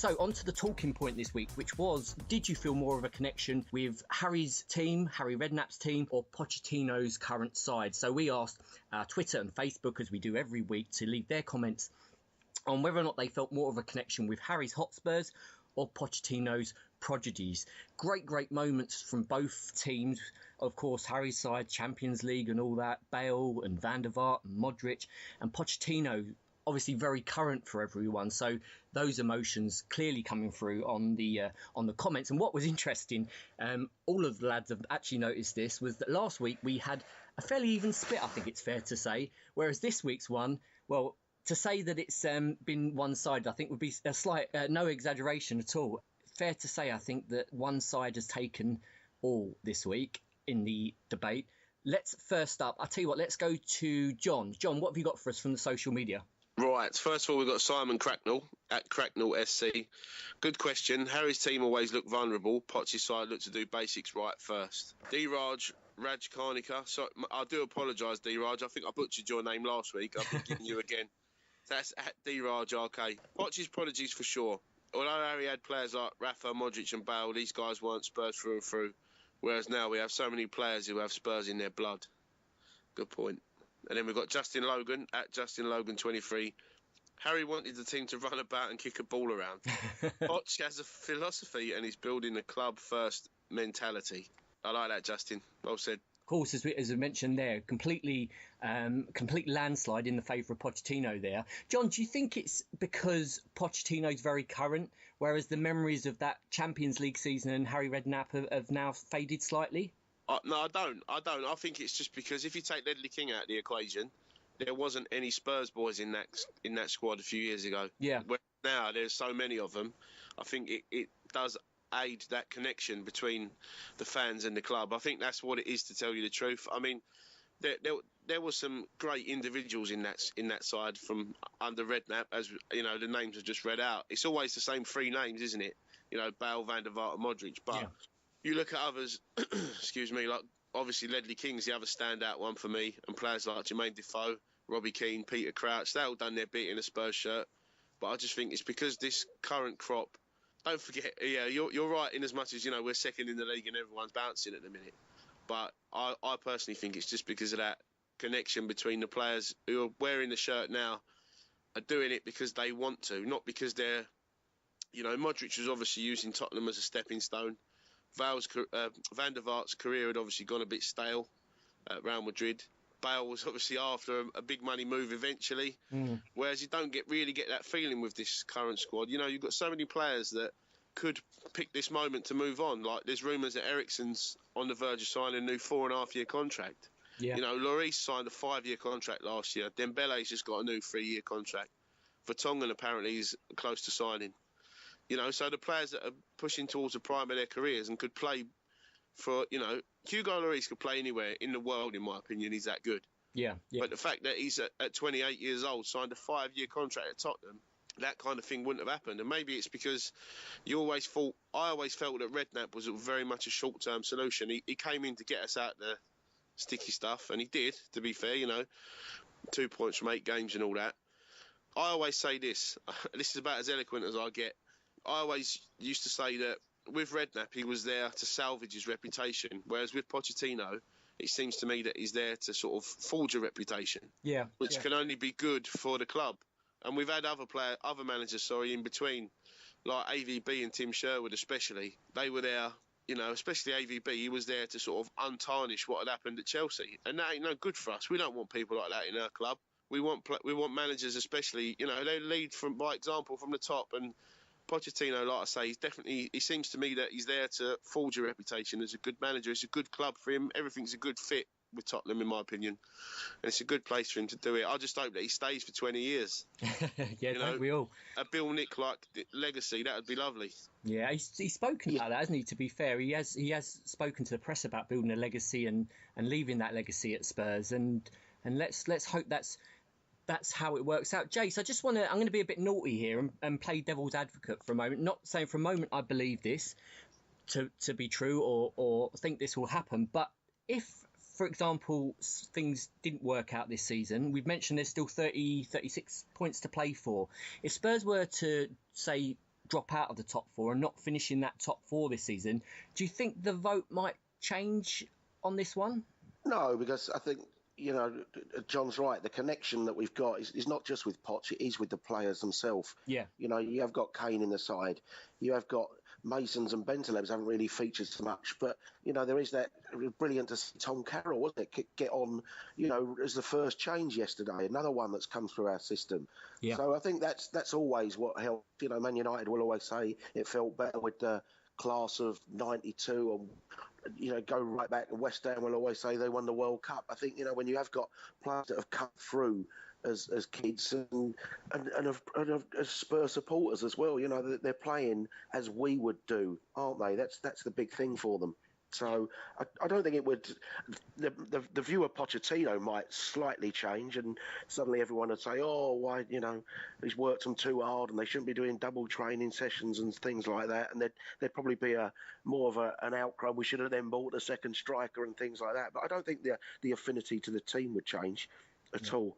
So on to the talking point this week, which was, did you feel more of a connection with Harry's team, Harry Redknapp's team, or Pochettino's current side? So we asked Twitter and Facebook, as we do every week, to leave their comments on whether or not they felt more of a connection with Harry's Hotspurs or Pochettino's prodigies. Great moments from both teams. Of course, Harry's side, Champions League and all that, Bale and Van der Vaart and Modric, and Pochettino, obviously very current for everyone. So those emotions clearly coming through on the comments. And what was interesting, all of the lads have actually noticed this, was that last week we had a fairly even split, I think it's fair to say, whereas this week's one, well, to say that it's been one-sided, I think would be a slight, no exaggeration at all. Fair to say, I think that one side has taken all this week in the debate. Let's first up, I'll tell you what, let's go to John. John, what have you got for us from the social media? Right, first of all, we've got Simon Cracknell, at Cracknell SC. Good question. Harry's team always look vulnerable. Poch's side look to do basics right first. D-Raj Karnika. So I do apologise, D-Raj. I think I butchered your name last week. I'm forgiving you again. That's at D-Raj RK. Poch's prodigies for sure. Although Harry had players like Rafa, Modric and Bale, these guys weren't Spurs through and through. Whereas now we have so many players who have Spurs in their blood. Good point. And then we've got Justin Logan, at Justin Logan 23. Harry wanted the team to run about and kick a ball around. Poch has a philosophy and he's building a club first mentality. I like that, Justin. Well said. Of course, as I mentioned there, complete landslide in the favour of Pochettino there. John, do you think it's because Pochettino's very current, whereas the memories of that Champions League season and Harry Redknapp have now faded slightly? No, I don't. I think it's just because if you take Ledley King out of the equation, there wasn't any Spurs boys in that squad a few years ago. Yeah. Where now there's so many of them. I think it does aid that connection between the fans and the club. I think that's what it is, to tell you the truth. I mean, there were some great individuals in that side from under Redknapp, as you know, the names are just read out. It's always the same three names, isn't it? You know, Bale, Van der Vaart and Modric. But yeah. You look at others, excuse me, like obviously Ledley King's the other standout one for me, and players like Jermaine Defoe, Robbie Keane, Peter Crouch, they all done their bit in a Spurs shirt. But I just think it's because this current crop, don't forget, yeah, you're right in as much as, you know, we're second in the league and everyone's bouncing at the minute. But I personally think it's just because of that connection between the players who are wearing the shirt now are doing it because they want to, not because they're, you know, Modric was obviously using Tottenham as a stepping stone. Van der Vaart's career had obviously gone a bit stale at Real Madrid. Bale was obviously after a big money move eventually, whereas you don't really get that feeling with this current squad. You know, you've got so many players that could pick this moment to move on. Like there's rumours that Eriksen's on the verge of signing a new 4.5-year contract. Yeah. You know, Lloris signed a 5-year contract last year. Dembele's just got a new 3-year contract. Vertonghen apparently is close to signing. You know, so the players that are pushing towards the prime of their careers and could play for, you know, Hugo Lloris could play anywhere in the world, in my opinion. He's that good. Yeah. But the fact that he's at 28 years old, signed a 5-year contract at Tottenham, that kind of thing wouldn't have happened. And maybe it's because I always felt that Redknapp was very much a short-term solution. He came in to get us out the sticky stuff, and he did, to be fair, you know, 2 points from 8 games and all that. I always say this is about as eloquent as I get. I always used to say that with Redknapp, he was there to salvage his reputation, whereas with Pochettino, it seems to me that he's there to sort of forge a reputation, which can only be good for the club. And we've had other managers in between, like AVB and Tim Sherwood especially. They were there, you know, especially AVB, he was there to sort of untarnish what had happened at Chelsea. And that ain't no good for us. We don't want people like that in our club. We want managers especially, you know, they lead by example from the top. And Pochettino, like I say, he seems to me that he's there to forge a reputation as a good manager. It's a good club for him. Everything's a good fit with Tottenham, in my opinion. And it's a good place for him to do it. I just hope that he stays for 20 years. Yeah, don't we all? A Bill Nick-like legacy, that would be lovely. Yeah, he's spoken about that, hasn't he, to be fair? He has spoken to the press about building a legacy and leaving that legacy at Spurs. And let's hope that's how it works out. Jace, I'm going to be a bit naughty here and play devil's advocate for a moment. Not saying for a moment I believe this to be true or think this will happen. But if, for example, things didn't work out this season, we've mentioned there's still 36 points to play for. If Spurs were to, say, drop out of the top four and not finish in that top four this season. Do you think the vote might change on this one? No, because I think, John's right. The connection that we've got is not just with Poch, it is with the players themselves. Yeah. You have got Kane in the side. You have got Masons and Bentalebs haven't really featured so much. But, there is that brilliant to see Tom Carroll, wasn't it? Get on, as the first change yesterday. Another one that's come through our system. Yeah. So I think that's always what helped. Man United will always say it felt better with the class of 92 and go right back to West Ham will always say they won the World Cup. I think, when you have got players that have come through as kids and as Spurs supporters as well, they're playing as we would do, aren't they? That's the big thing for them. So I don't think it would. The view of Pochettino might slightly change, and suddenly everyone would say, "Oh, why? He's worked them too hard, and they shouldn't be doing double training sessions and things like that." And there'd probably be more of an outcry. We should have then bought a second striker and things like that. But I don't think the affinity to the team would change at all.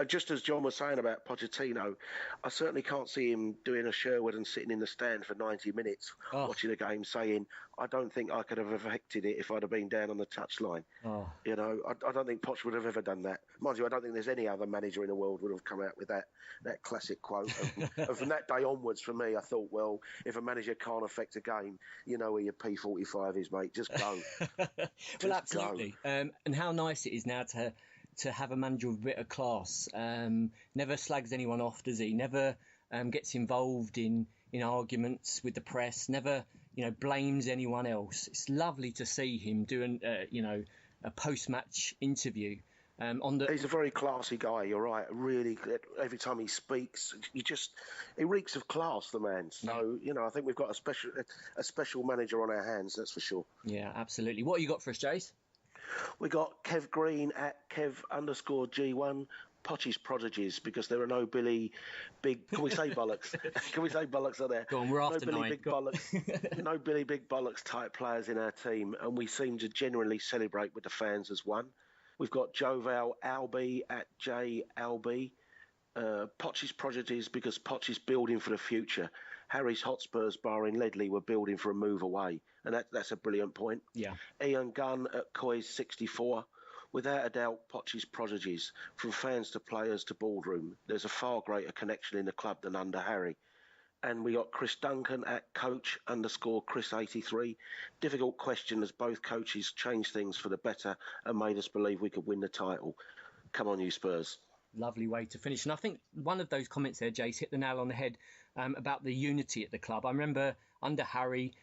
Just as John was saying about Pochettino, I certainly can't see him doing a Sherwood and sitting in the stand for 90 minutes watching a game saying, I don't think I could have affected it if I'd have been down on the touchline. I don't think Poch would have ever done that. Mind you, I don't think there's any other manager in the world would have come out with that classic quote. And from that day onwards, for me, I thought, well, if a manager can't affect a game, you know where your P45 is, mate. Just go. Well, absolutely. And how nice it is now to have a manager with a bit of class. Never slags anyone off, does he? Never gets involved in arguments with the press. Never, blames anyone else. It's lovely to see him doing, a post-match interview. He's a very classy guy. You're right. Really, every time he speaks, he reeks of class, the man. So I think we've got a special manager on our hands. That's for sure. Yeah, absolutely. What you got for us, Jace? We got Kev Green at Kev_G1, Poch's prodigies, because there are no Billy Big... Can we say bollocks? Can we say bollocks on there? Go on, we're after Billy 9. Big bollocks, no Billy Big Bollocks type players in our team, and we seem to generally celebrate with the fans as one. We've got Joval Albi at JLB. Poch's prodigies, because Poch is building for the future. Harry's Hotspurs, barring Ledley, were building for a move away. And that's a brilliant point. Yeah. Ian Gunn at Coy's 64. Without a doubt, Poch's prodigies. From fans to players to boardroom, there's a far greater connection in the club than under Harry. And we got Chris Duncan at Coach_Chris83. Difficult question, as both coaches changed things for the better and made us believe we could win the title. Come on, you Spurs. Lovely way to finish. And I think one of those comments there, Jace, hit the nail on the head about the unity at the club. I remember under Harry,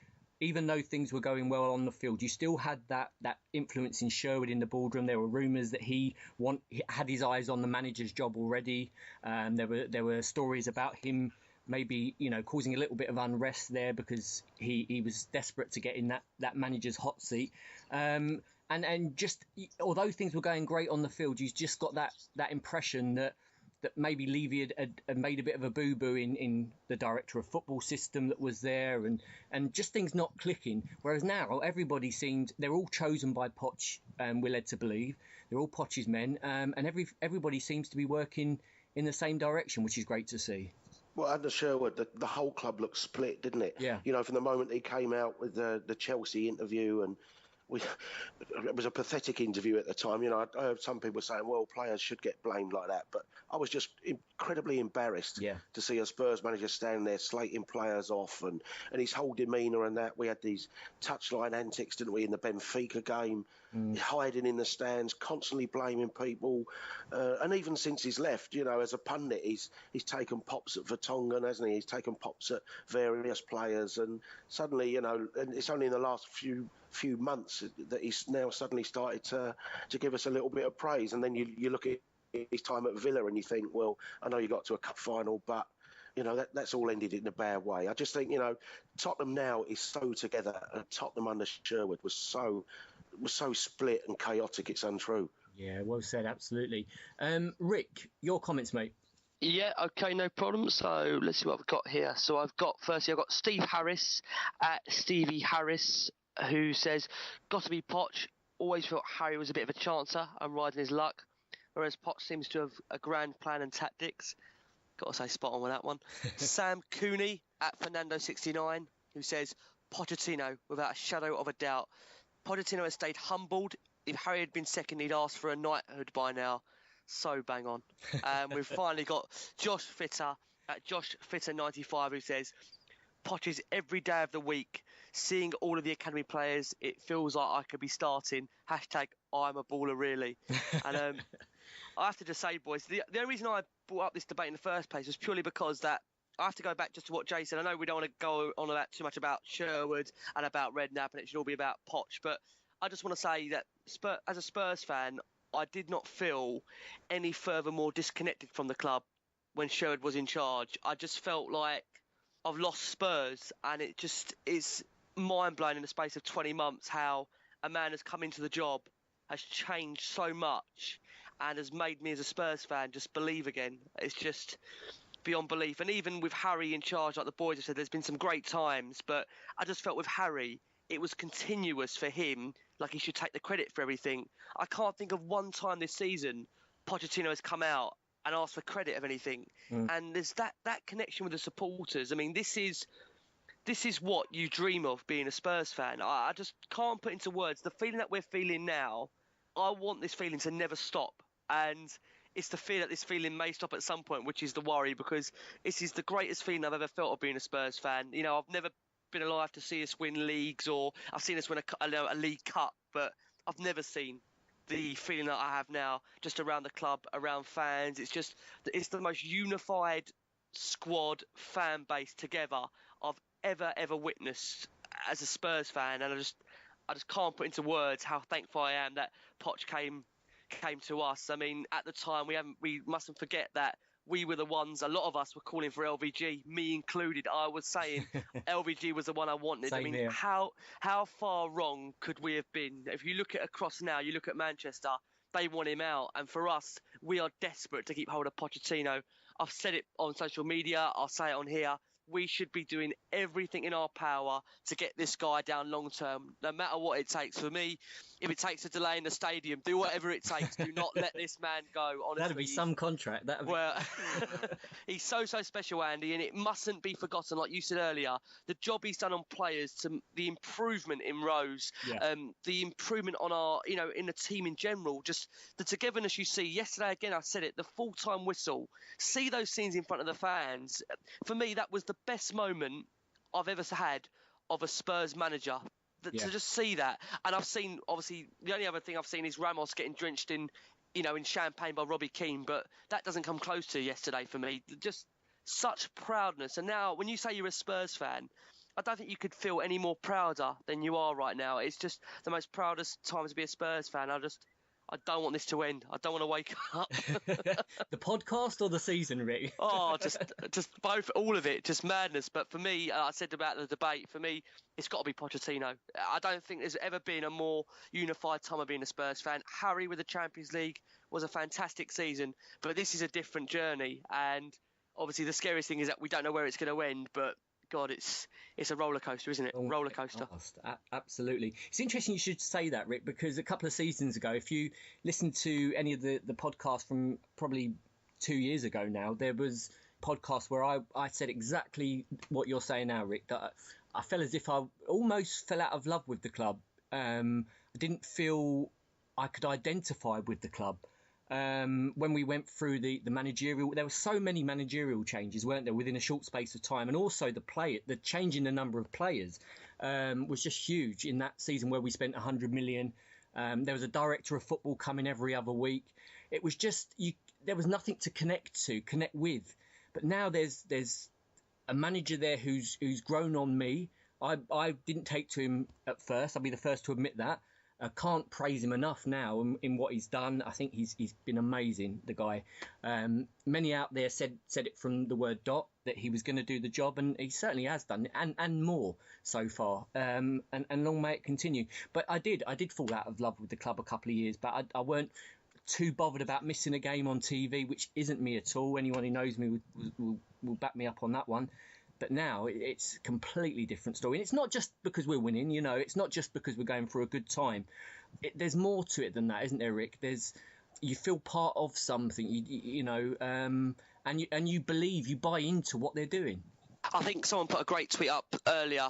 even though things were going well on the field, you still had that influence in Sherwood in the boardroom. There were rumours that he had his eyes on the manager's job already. There were stories about him maybe, causing a little bit of unrest there because he was desperate to get in that manager's hot seat. And just, although things were going great on the field, you just got that impression that maybe Levy had made a bit of a boo-boo in the director of football system that was there, and just things not clicking. Whereas now, everybody seemed, they're all chosen by Poch, we're led to believe. They're all Poch's men, and everybody seems to be working in the same direction, which is great to see. Well, under Sherwood, the whole club looked split, didn't it? Yeah. From the moment he came out with the Chelsea interview, and it was a pathetic interview at the time. I heard some people saying, well, players should get blamed like that. But I was just incredibly embarrassed to see a Spurs manager standing there slating players off, and his whole demeanour and that. We had these touchline antics, didn't we, in the Benfica game, hiding in the stands, constantly blaming people. And even since he's left, as a pundit, he's taken pops at Vertonghen, hasn't he? He's taken pops at various players. And suddenly, and it's only in the last few months that he's now suddenly started to give us a little bit of praise. And then you look at his time at Villa and you think, well, I know you got to a cup final, but that's all ended in a bad way. I just think Tottenham now is so together, and Tottenham under Sherwood was so split and chaotic, it's untrue. Yeah, well said, absolutely. Rick, your comments, mate. Yeah, okay, no problem. So let's see what I've got here. So I've got Steve Harris at Stevie Harris, who says, got to be Poch. Always thought Harry was a bit of a chancer and riding his luck, whereas Poch seems to have a grand plan and tactics. Got to say spot on with that one. Sam Cooney at Fernando69, who says, Pochettino, without a shadow of a doubt. Pochettino has stayed humbled. If Harry had been second, he'd ask for a knighthood by now. So bang on. We've finally got Josh Fitter at JoshFitter95, who says, Poch is every day of the week. Seeing all of the academy players, it feels like I could be starting. Hashtag I'm a baller, really. And I have to just say, boys, the only reason I brought up this debate in the first place was purely because that I have to go back just to what Jay said. I know we don't want to go on about too much about Sherwood and about Redknapp, and it should all be about Poch, but I just want to say that as a Spurs fan, I did not feel any furthermore disconnected from the club when Sherwood was in charge. I just felt like I've lost Spurs, and it just is mind-blowing in the space of 20 months how a man has come into the job, has changed so much, and has made me as a Spurs fan just believe again. It's just beyond belief. And even with Harry in charge, like the boys have said, there's been some great times, but I just felt with Harry, it was continuous for him, like he should take the credit for everything. I can't think of one time this season Pochettino has come out and asked for credit of anything. And there's that connection with the supporters. I mean, this is what you dream of being a Spurs fan. I just can't put into words the feeling that we're feeling now. I want this feeling to never stop. And it's the fear that this feeling may stop at some point, which is the worry, because this is the greatest feeling I've ever felt of being a Spurs fan. You know, I've never been alive to see us win leagues, or I've seen us win a League Cup, but I've never seen the feeling that I have now just around the club, around fans. It's the most unified squad fan base together I've ever witnessed as a Spurs fan, and I just can't put into words how thankful I am that Poch came to us. I mean, at the time, we mustn't forget that we were the ones, a lot of us were calling for LVG, me included. I was saying LVG was the one I wanted. Same I mean, here. how far wrong could we have been? If you look at across now, you look at Manchester, they want him out. And for us, we are desperate to keep hold of Pochettino. I've said it on social media, I'll say it on here. We should be doing everything in our power to get this guy down long term, no matter what it takes. For me, if it takes a delay in the stadium, do whatever it takes. Do not let this man go, honestly. That'd be some contract. Well, he's so special, Andy, and it mustn't be forgotten. Like you said earlier, the job he's done on players, the improvement in Rose, the improvement on our, in the team in general, just the togetherness you see. Yesterday, again, I said it, the full-time whistle. See those scenes in front of the fans. For me, that was the best moment I've ever had of a Spurs manager. To just see that. And I've seen, obviously, the only other thing I've seen is Ramos getting drenched in champagne by Robbie Keane, but that doesn't come close to yesterday for me. Just such proudness. And now, when you say you're a Spurs fan, I don't think you could feel any more prouder than you are right now. It's just the most proudest time to be a Spurs fan. I don't want this to end. I don't want to wake up. The podcast or the season, Rick? Oh, just both, all of it, just madness. But for me, I said about the debate, for me, it's got to be Pochettino. I don't think there's ever been a more unified time of being a Spurs fan. Harry with the Champions League was a fantastic season, but this is a different journey. And obviously the scariest thing is that we don't know where it's going to end, but God, it's a roller coaster, isn't it? Roller coaster. Absolutely. It's interesting you should say that, Rick, because a couple of seasons ago, if you listen to any of the podcasts from probably 2 years ago now, there was a podcast where I said exactly what you're saying now, Rick, that I felt as if I almost fell out of love with the club. I didn't feel I could identify with the club. When we went through the managerial, there were so many managerial changes, weren't there, within a short space of time, and also the change in the number of players was just huge in that season where we spent 100 million. There was a director of football coming every other week. It was just there was nothing to connect with. But now there's a manager there who's grown on me. I didn't take to him at first. I'll be the first to admit that. I can't praise him enough now in what he's done. I think he's been amazing, the guy. Many out there said it from the word dot that he was going to do the job, and he certainly has done, and more so far. And long may it continue. But I did fall out of love with the club a couple of years, but I weren't too bothered about missing a game on TV, which isn't me at all. Anyone who knows me will back me up on that one. But now it's a completely different story. And it's not just because we're winning, it's not just because we're going through a good time. There's more to it than that, isn't there, Rick? you feel part of something. You know, and you believe, you buy into what they're doing. I think someone put a great tweet up earlier,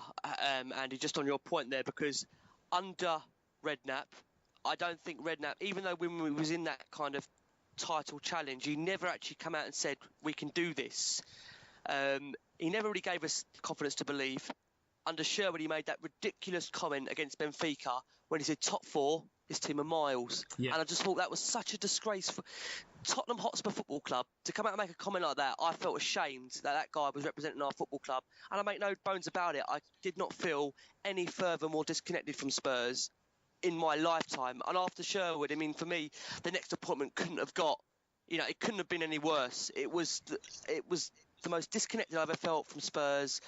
Andy, just on your point there, because under Redknapp, I don't think Redknapp, even though when we was in that kind of title challenge, he never actually come out and said, we can do this. He never really gave us confidence to believe. Under Sherwood, he made that ridiculous comment against Benfica when he said top four, his team are miles. Yeah. And I just thought that was such a disgrace for Tottenham Hotspur Football Club to come out and make a comment like that. I felt ashamed that that guy was representing our football club. And I make no bones about it. I did not feel any further more disconnected from Spurs in my lifetime. And after Sherwood, I mean, for me, the next appointment couldn't have got, it couldn't have been any worse. It was the most disconnected I've ever felt from Spurs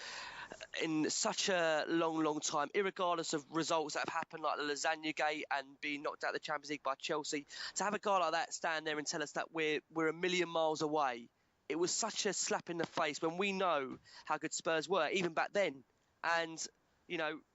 in such a long time, irregardless of results that have happened, like the Lasagna Gate and being knocked out of the Champions League by Chelsea. To have a guy like that stand there and tell us that we're a million miles away, it was such a slap in the face when we know how good Spurs were, even back then. And,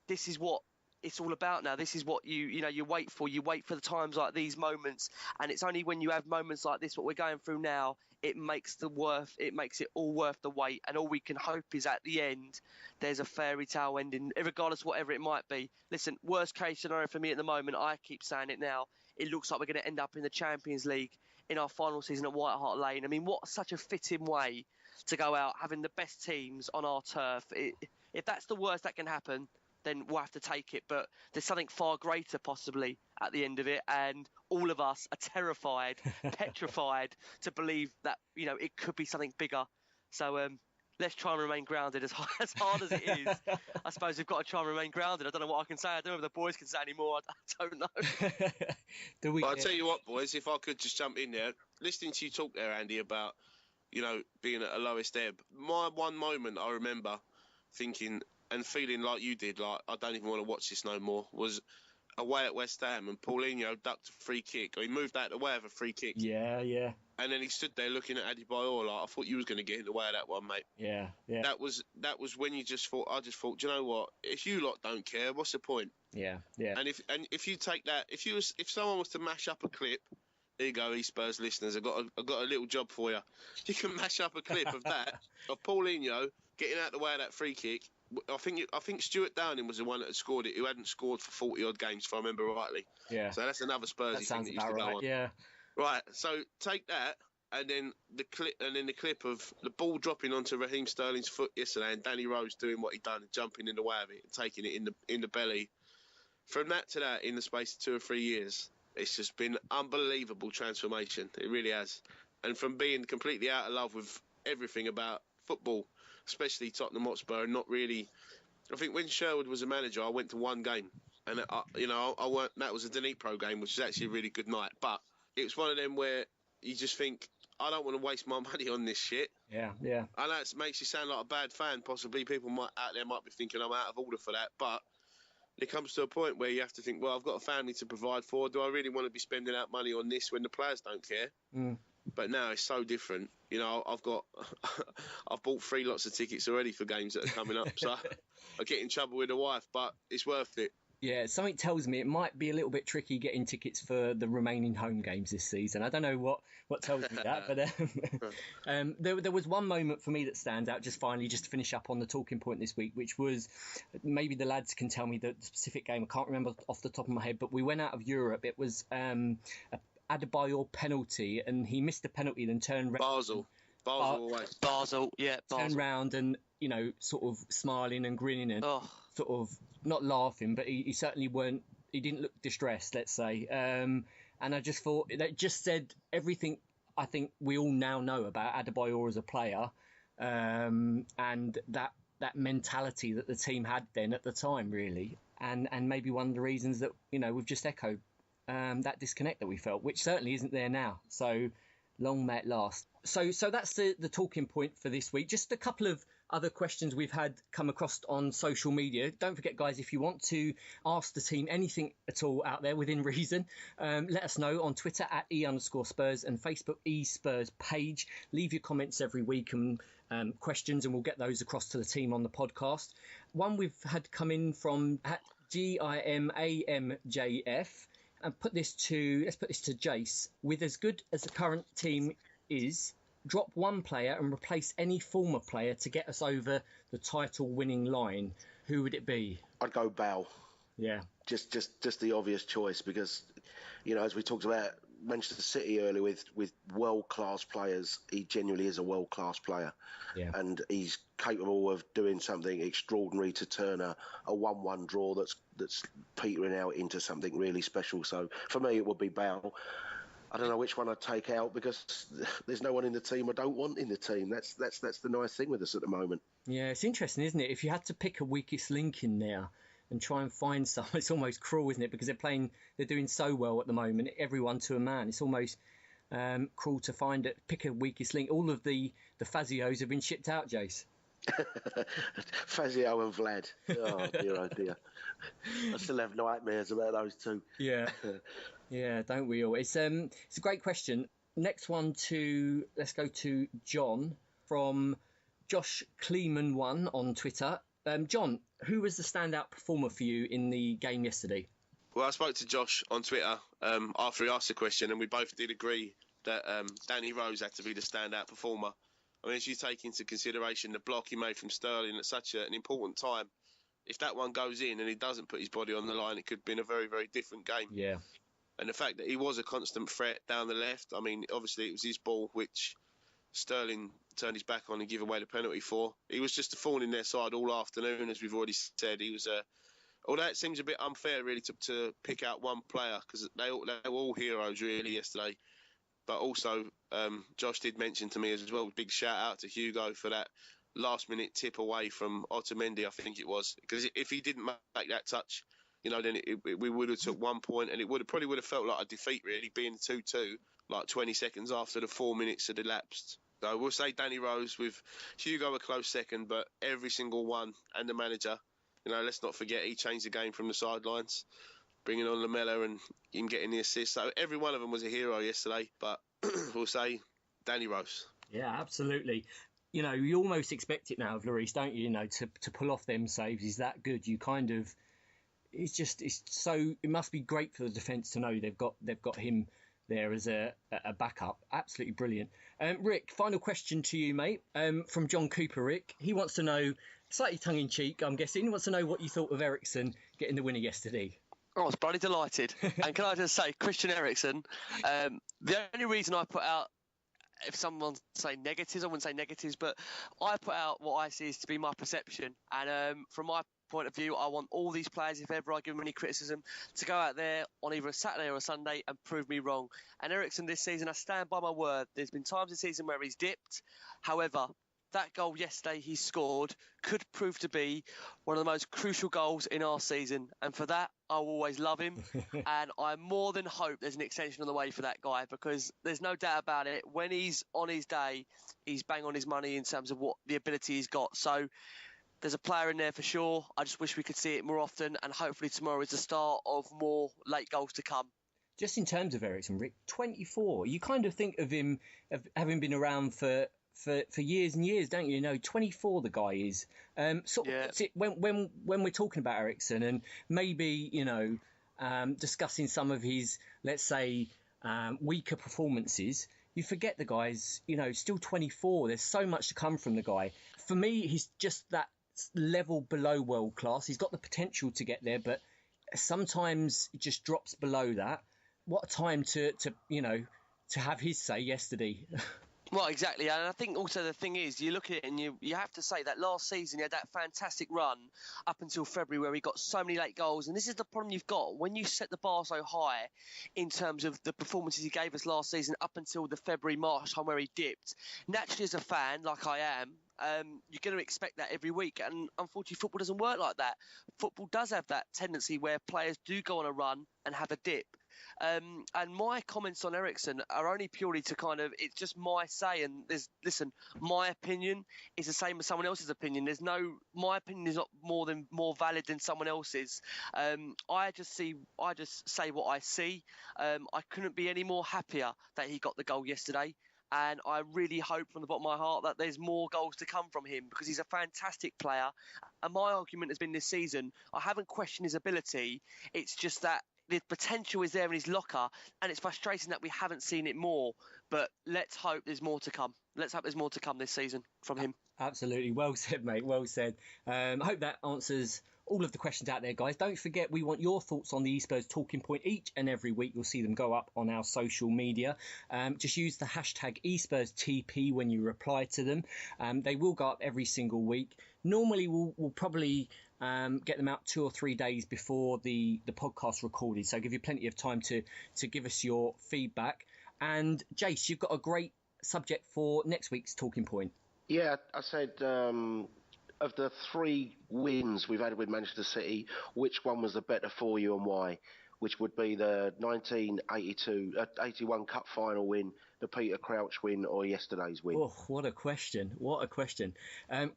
this is what it's all about now. This is what you wait for. You wait for the times like these moments. And it's only when you have moments like this, what we're going through now, it makes it all worth the wait. And all we can hope is at the end, there's a fairy tale ending, regardless of whatever it might be. Listen, worst case scenario for me at the moment, I keep saying it now, it looks like we're going to end up in the Champions League in our final season at White Hart Lane. I mean, what such a fitting way to go out, having the best teams on our turf. If that's the worst that can happen, then we'll have to take it. But there's something far greater possibly at the end of it. And all of us are terrified, petrified to believe that, it could be something bigger. So let's try and remain grounded as hard as it is. I suppose we've got to try and remain grounded. I don't know what I can say. I don't know if the boys can say anymore. I don't know. I'll tell you what, boys, if I could just jump in there. Listening to you talk there, Andy, about, being at a lowest ebb. My one moment I remember thinking and feeling like you did, like I don't even want to watch this no more, was away at West Ham and Paulinho ducked a free kick. Or he moved out the way of a free kick. Yeah. And then he stood there looking at Adebayor like, I thought you was going to get in the way of that one, mate. Yeah. That was when you just thought, I just thought, do you know what? If you lot don't care, what's the point? Yeah. And if you take that, if someone was to mash up a clip, here you go, e-Spurs listeners, I've got a little job for you. You can mash up a clip of that, of Paulinho getting out the way of that free kick. I think Stuart Downing was the one that had scored it, who hadn't scored for 40 odd games, if I remember rightly. Yeah. So that's another Spursy thing that used to go on. Yeah. Right. So take that, and then the clip of the ball dropping onto Raheem Sterling's foot yesterday, and Danny Rose doing what he'd done and jumping in the way of it, and taking it in the belly. From that to that, in the space of 2 or 3 years, it's just been unbelievable transformation. It really has. And from being completely out of love with everything about football, especially Tottenham Hotspur, and not really. I think when Sherwood was a manager, I went to one game, and I weren't. That was a Dnipro game, which was actually a really good night. But it was one of them where you just think, I don't want to waste my money on this shit. Yeah. I know it makes you sound like a bad fan. Possibly people out there might be thinking I'm out of order for that, but it comes to a point where you have to think, well, I've got a family to provide for. Do I really want to be spending out money on this when the players don't care? Mm. But now it's so different. I've bought 3 lots of tickets already for games that are coming up. So I get in trouble with the wife, but it's worth it. Yeah, something tells me it might be a little bit tricky getting tickets for the remaining home games this season. I don't know what tells me that, but there was one moment for me that stands out just to finish up on the talking point this week, which was, maybe the lads can tell me the specific game. I can't remember off the top of my head, but we went out of Europe. It was a Adebayor penalty, and he missed the penalty, then turned round. Basel away. Turned round and, sort of smiling and grinning and sort of not laughing, but he certainly he didn't look distressed, let's say. And I just thought that just said everything I think we all now know about Adebayor as a player, and that mentality that the team had then at the time, really. And maybe one of the reasons that, we've just echoed that disconnect that we felt, which certainly isn't there now. So long may it last. So that's the talking point for this week. Just a couple of other questions we've had come across on social media. Don't forget, guys, if you want to ask the team anything at all out there within reason, let us know on Twitter at @e_Spurs and Facebook e-Spurs page. Leave your comments every week and questions, and we'll get those across to the team on the podcast. One we've had come in from at GIMAMJF. and let's put this to Jace. With as good as the current team is, drop one player and replace any former player to get us over the title-winning line. Who would it be? I'd go Bale. Yeah. Just the obvious choice because, as we talked about Manchester City earlier with world-class players, he genuinely is a world-class player. Yeah. And he's capable of doing something extraordinary to turn a 1-1 draw that's petering out into something really special. So for me, it would be Bale. I don't know which one I'd take out because there's no one in the team I don't want in the team. That's the nice thing with us at the moment. Yeah, it's interesting, isn't it? If you had to pick a weakest link in there and try and find some, it's almost cruel, isn't it? Because they're doing so well at the moment, everyone to a man. It's almost cruel to pick a weakest link. All of the Fazios have been shipped out, Jace. Fazio and Vlad. Oh dear. I still have nightmares about those two. Yeah. Yeah, don't we all? It's a great question. Next one let's go to John from Josh Kleeman 1 on Twitter. John, who was the standout performer for you in the game yesterday? Well, I spoke to Josh on Twitter after he asked the question, and we both did agree that Danny Rose had to be the standout performer. I mean, as you take into consideration the block he made from Sterling at such an important time, if that one goes in and he doesn't put his body on the line, it could have been a very, very different game. Yeah. And the fact that he was a constant threat down the left, I mean, obviously it was his ball which Sterling turned his back on and gave away the penalty for. He was just a thorn in their side all afternoon, as we've already said. He was although it seems a bit unfair, really, to pick out one player because they were all heroes, really, yesterday. But also, Josh did mention to me as well, big shout-out to Hugo for that last-minute tip away from Otamendi, I think it was. Because if he didn't make that touch, then we would have took 1 point, and it probably would have felt like a defeat, really, being 2-2, like 20 seconds after the 4 minutes had elapsed. So we'll say Danny Rose with Hugo a close second, but every single one and the manager, let's not forget he changed the game from the sidelines, bringing on Lamella and him getting the assist. So every one of them was a hero yesterday, but we'll say Danny Rose. Yeah, absolutely. You almost expect it now of Lloris, don't you? To pull off them saves. He's that good. You kind of. It must be great for the defence to know they've got him there as a backup. Absolutely brilliant. Rick, final question to you, mate, from John Cooper. Rick, he wants to know, slightly tongue-in-cheek, I'm guessing, he wants to know what you thought of Eriksen getting the winner yesterday. I was bloody delighted. And can I just say, Christian Eriksen, the only reason I put out, if someone say negatives, I wouldn't say negatives, but I put out what I see is to be my perception. And from my point of view, I want all these players, if ever I give them any criticism, to go out there on either a Saturday or a Sunday and prove me wrong. And Eriksen this season, I stand by my word. There's been times this season where he's dipped. However, that goal yesterday he scored could prove to be one of the most crucial goals in our season. And for that, I'll always love him. And I more than hope there's an extension on the way for that guy, because there's no doubt about it. When he's on his day, he's bang on his money in terms of what the ability he's got. So there's a player in there for sure. I just wish we could see it more often. And hopefully tomorrow is the start of more late goals to come. Just in terms of Eriksen, Rick, 24, you kind of think of him of having been around for years and years, don't you? 24 the guy is. When we're talking about Eriksen and maybe, discussing some of his, let's say, weaker performances, you forget the guy's, still 24. There's so much to come from the guy. For me, he's just that level below world class. He's got the potential to get there, but sometimes it just drops below that. What a time to have his say yesterday. Well, exactly. And I think also the thing is, you look at it and you have to say that last season he had that fantastic run up until February where he got so many late goals. And this is the problem you've got. When you set the bar so high in terms of the performances he gave us last season up until the February-March time where he dipped, naturally as a fan, like I am, you're going to expect that every week. And unfortunately, football doesn't work like that. Football does have that tendency where players do go on a run and have a dip. And my comments on Eriksen are only purely to it's just my say. And my opinion is the same as someone else's opinion. My opinion is not more valid than someone else's. I just say what I see. I couldn't be any more happier that he got the goal yesterday. And I really hope from the bottom of my heart that there's more goals to come from him, because he's a fantastic player. And my argument has been this season, I haven't questioned his ability. It's just that the potential is there in his locker, and it's frustrating that we haven't seen it more. But let's hope there's more to come. Let's hope there's more to come this season from him. Absolutely. Well said, mate. Well said. I hope that answers all of the questions out there, guys. Don't forget, we want your thoughts on the e-Spurs talking point each and every week. You'll see them go up on our social media. Just use the hashtag eSpursTP when you reply to them. They will go up every single week. Normally, we'll probably get them out 2 or 3 days before the podcast recorded. So give you plenty of time to give us your feedback. And Jace, you've got a great subject for next week's talking point. Yeah, I said of the 3 wins we've had with Manchester City, which one was the better for you and why? Which would be the 1981 Cup final win, the Peter Crouch win, or yesterday's win? Oh, what a question. What a question.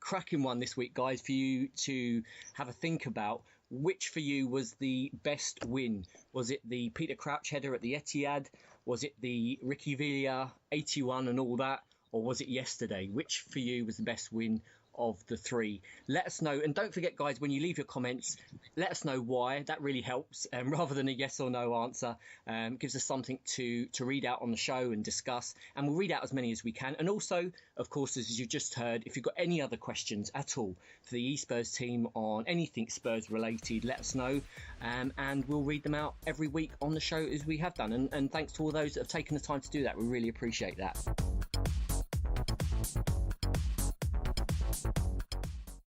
Cracking one this week, guys, for you to have a think about. Which for you was the best win? Was it the Peter Crouch header at the Etihad? Was it the Ricky Villa 81 and all that? Or was it yesterday? Which for you was the best win of the 3? Let us know. And don't forget, guys, when you leave your comments, let us know why. That really helps. Rather than a yes or no answer, gives us something to read out on the show and discuss. And we'll read out as many as we can. And also, of course, as you've just heard, if you've got any other questions at all for the e-Spurs team on anything Spurs related, let us know. And we'll read them out every week on the show as we have done. And thanks to all those that have taken the time to do that. We really appreciate that.